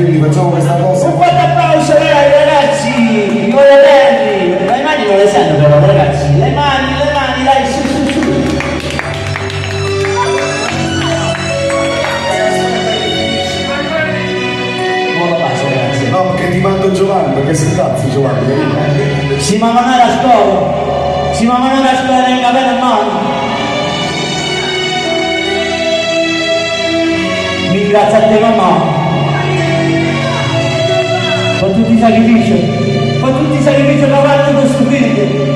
quindi facciamo questa cosa. Un forte applauso ragazzi, i vogliotelli, le mani non le sento però ragazzi, le mani, dai, su. Non lo faccio ragazzi. No, perché ti mando Giovanni, perché si cazzo Giovanni. Si mamma non era a scuola in capello a mano. Mi grazie a te mamma. Per tutti i sacrifici che ho fatto per questo figlio.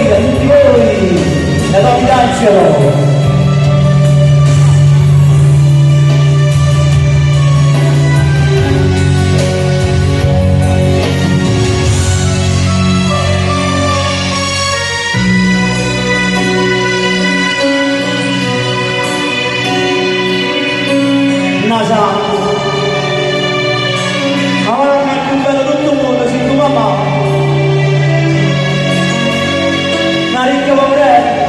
A tutti voi, la Tommy D'Angelo. Nasa, ma non è più bello tutto il mondo, sei tu mamma. Una ricca poveretta,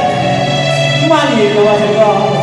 ma niente, ma se va.